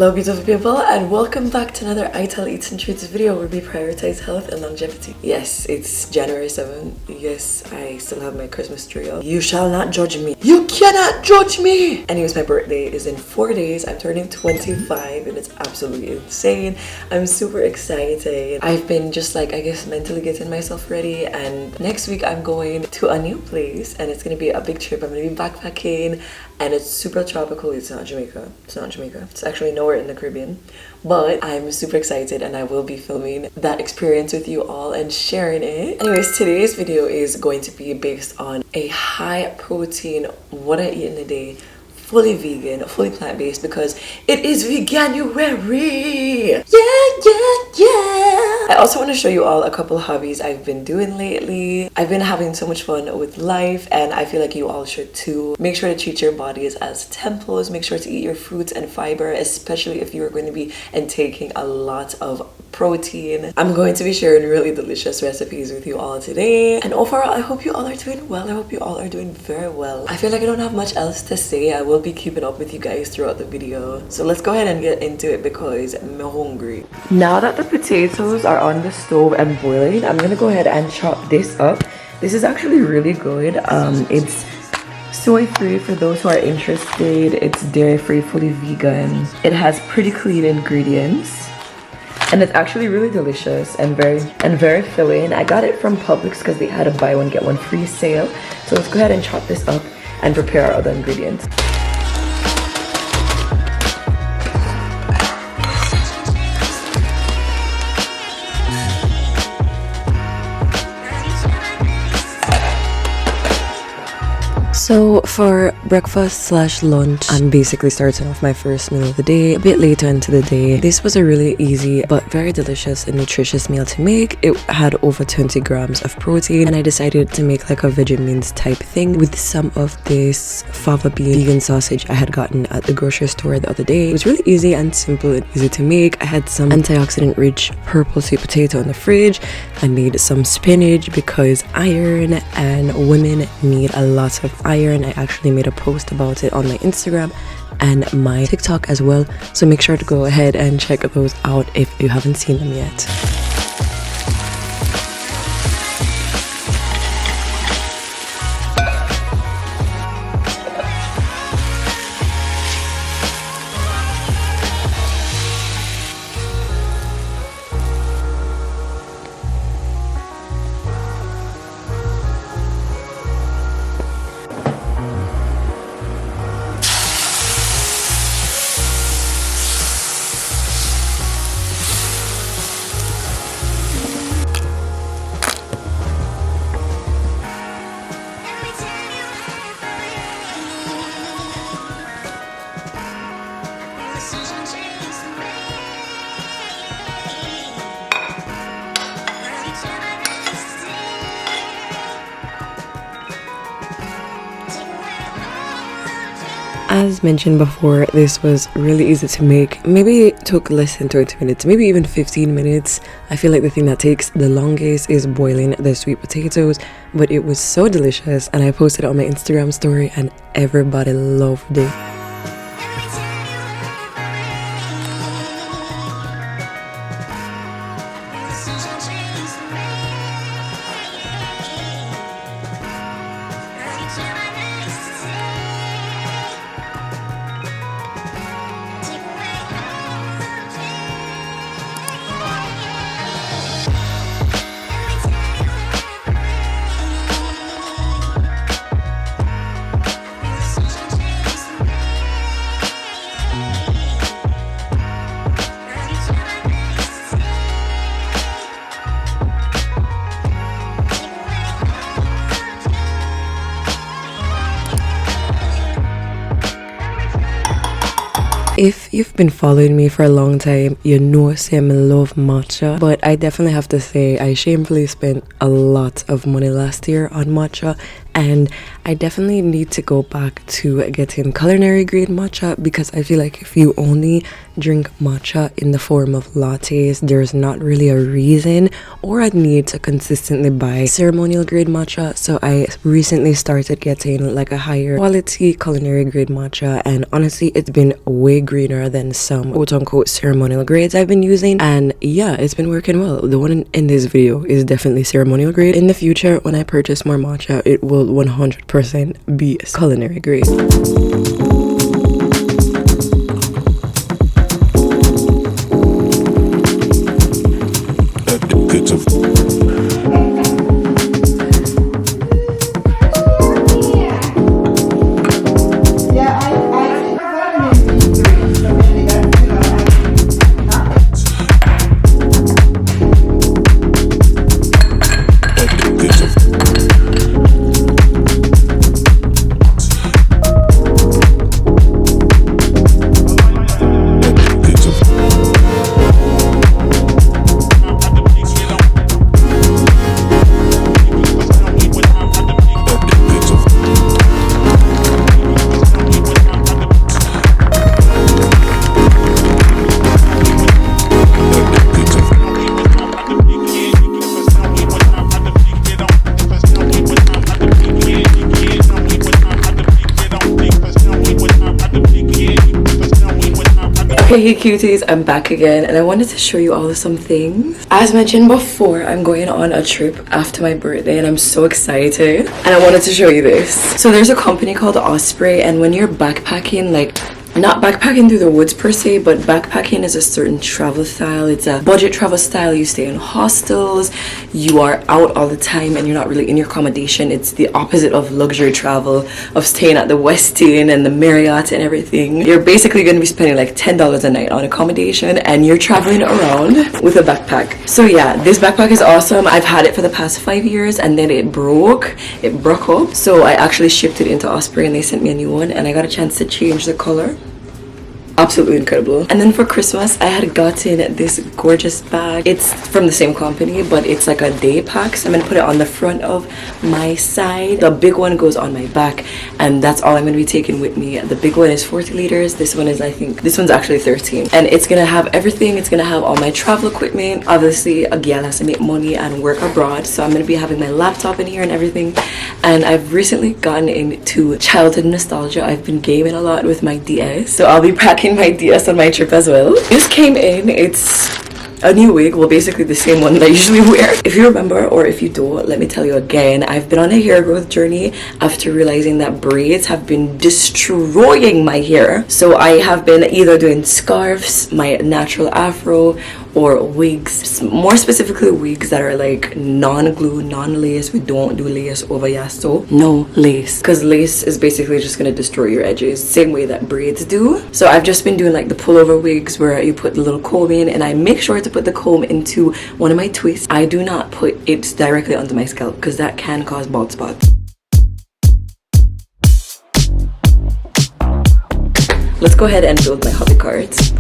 Hello beautiful people, and welcome back to another I Tell Eats and Treats video where we prioritize health and longevity. Yes, it's January 7th. Yes, I still have my Christmas tree up. You shall not judge me. You cannot judge me! Anyways, my birthday is in 4 days. I'm turning 25 and it's absolutely insane. I'm super excited. I've been just like, I guess, mentally getting myself ready, and next week I'm going to a new place and it's gonna be a big trip. I'm gonna be backpacking and it's super tropical. It's not Jamaica. It's actually nowhere in the Caribbean, but I'm super excited and I will be filming that experience with you all and sharing it. Anyways, today's video is going to be based on a high protein, what I eat in a day, fully vegan, fully plant-based, because it is Veganuary. Yeah. I also want to show you all a couple hobbies I've been doing lately. I've been having so much fun with life and I feel like you all should too. Make sure to treat your bodies as temples. Make sure to eat your fruits and fiber, especially if you are going to be intaking a lot of protein. I'm going to be sharing really delicious recipes with you all today, and overall I hope you all are doing well. I hope you all are doing very well. I feel like I don't have much else to say. I will be keeping up with you guys throughout the video, so let's go ahead and get into it because I'm hungry. Now that the potatoes are on the stove and boiling, I'm gonna go ahead and chop this up. This is actually really good. It's soy free for those who are interested. It's dairy free, fully vegan. It has pretty clean ingredients and it's actually really delicious and very filling. I got it from Publix because they had a buy one get one free sale. So let's go ahead and chop this up and prepare our other ingredients. So for breakfast / lunch, I'm basically starting off my first meal of the day a bit later into the day. This was a really easy but very delicious and nutritious meal to make. It had over 20 grams of protein and I decided to make like a Vegemins type thing with some of this fava bean vegan sausage I had gotten at the grocery store the other day. It was really easy and simple and easy to make. I had some antioxidant rich purple sweet potato in the fridge. I made some spinach because iron, and women need a lot of iron. I actually made a post about it on my Instagram and my TikTok as well, so make sure to go ahead and check those out if you haven't seen them yet. As mentioned before, this was really easy to make. Maybe it took less than 20 minutes, maybe even 15 minutes. I feel like the thing that takes the longest is boiling the sweet potatoes, but it was so delicious and I posted it on my Instagram story and everybody loved it. If you've been following me for a long time, you know Sam love matcha, but I definitely have to say I shamefully spent a lot of money last year on matcha and I definitely need to go back to getting culinary grade matcha, because I feel like if you only drink matcha in the form of lattes, there's not really a reason or a need to consistently buy ceremonial grade matcha. So I recently started getting like a higher quality culinary grade matcha, and honestly it's been way greener than some quote-unquote ceremonial grades I've been using, and yeah, it's been working well. The one in this video is definitely ceremonial grade. In the future, when I purchase more matcha, it will 100% be culinary grade. Hey cuties, I'm back again, and I wanted to show you all some things. As mentioned before, I'm going on a trip after my birthday and I'm so excited, and I wanted to show you this. So there's a company called Osprey, and when you're backpacking, like not backpacking through the woods per se, but backpacking is a certain travel style. It's a budget travel style. You stay in hostels, you are out all the time, and you're not really in your accommodation. It's the opposite of luxury travel, of staying at the Westin and the Marriott and everything. You're basically going to be spending like $10 a night on accommodation, and you're traveling around with a backpack. So yeah, this backpack is awesome. I've had it for the past 5 years, and then it broke up. So I actually shipped it into Osprey, and they sent me a new one, and I got a chance to change the color. Absolutely incredible. And then for Christmas, I had gotten this gorgeous bag. It's from the same company, but it's like a day pack, so I'm gonna put it on the front of my side. The big one goes on my back, and that's all I'm gonna be taking with me. The big one is 40 liters. This one is, I think this one's actually 13, and it's gonna have everything. It's gonna have all my travel equipment. Obviously a gal has to make money and work abroad, so I'm gonna be having my laptop in here and everything. And I've recently gotten into childhood nostalgia. I've been gaming a lot with my DS, so I'll be packing my DS on my trip as well. This came in, it's a new wig, well basically the same one that I usually wear. If you remember, or if you don't, let me tell you again, I've been on a hair growth journey after realizing that braids have been destroying my hair. So I have been either doing scarves, my natural afro, or wigs, more specifically wigs that are like non-glue, non-lace. We don't do lace over yasto, no lace, because lace is basically just going to destroy your edges, same way that braids do. So I've just been doing like the pullover wigs where you put the little comb in, and I make sure to put the comb into one of my twists. I do not put it directly onto my scalp because that can cause bald spots. Let's go ahead and build my hobby cards.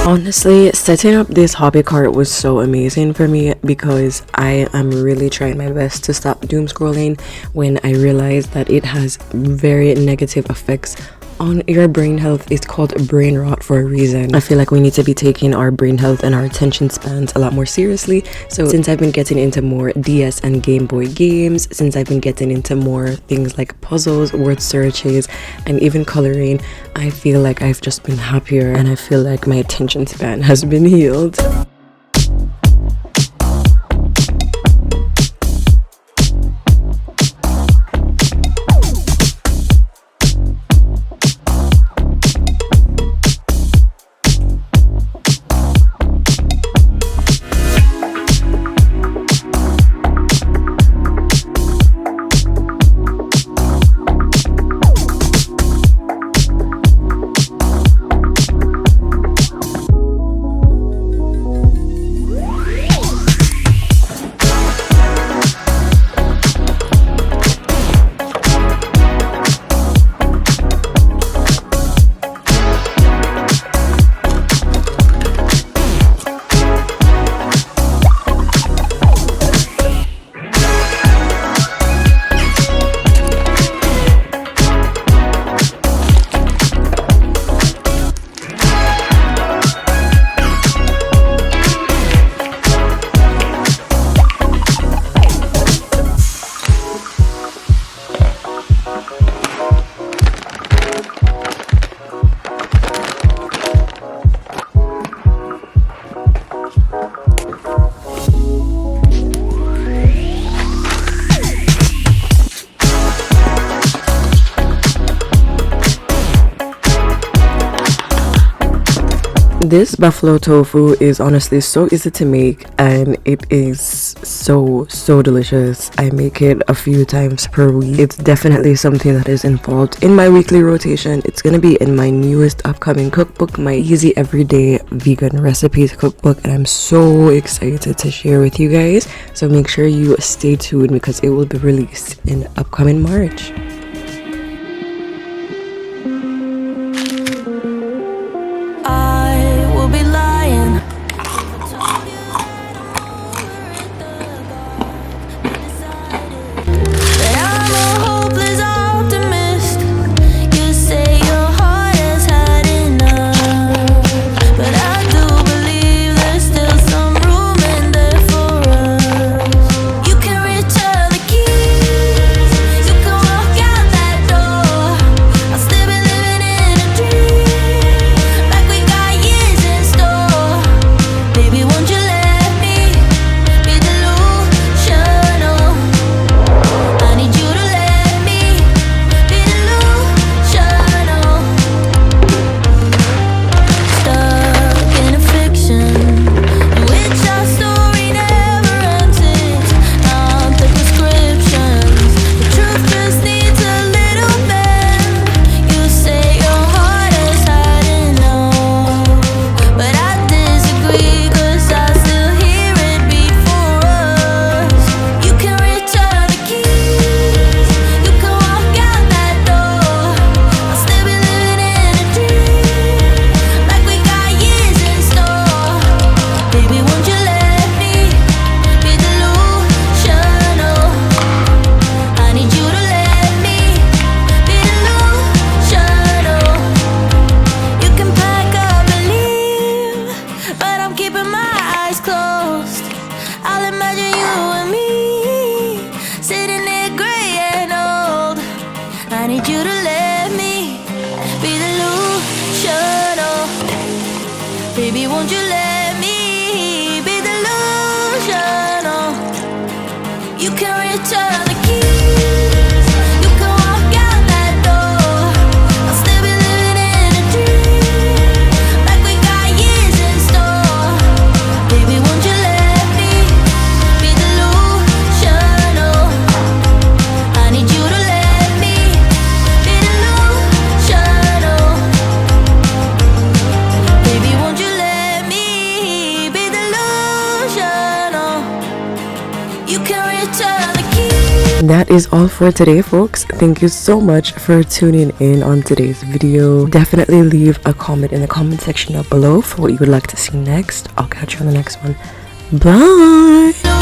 Honestly, setting up this hobby cart was so amazing for me because I am really trying my best to stop doom scrolling when I realized that it has very negative effects on your brain health. It's called brain rot for a reason. I feel like we need to be taking our brain health and our attention spans a lot more seriously. So since I've been getting into more DS and Game Boy games, since I've been getting into more things like puzzles, word searches, and even coloring, I feel like I've just been happier, and I feel like my attention span has been healed. This buffalo tofu is honestly so easy to make, and it is so delicious. I make it a few times per week. It's definitely something that is involved in my weekly rotation. It's gonna be in my newest upcoming cookbook, my easy everyday vegan recipes cookbook, and I'm so excited to share with you guys. So make sure you stay tuned because it will be released in upcoming March. Baby, won't you let me be delusional? You can return the keys, you can walk out that door. I'll still be living in a dream, like we got years in store. Baby, won't you let me be delusional? I need you to let me be delusional. Baby, won't you let me be delusional? You can return the keys. That is all for today, folks. Thank you so much for tuning in on today's video. Definitely leave a comment in the comment section down below for what you would like to see next. I'll catch you on the next one. Bye.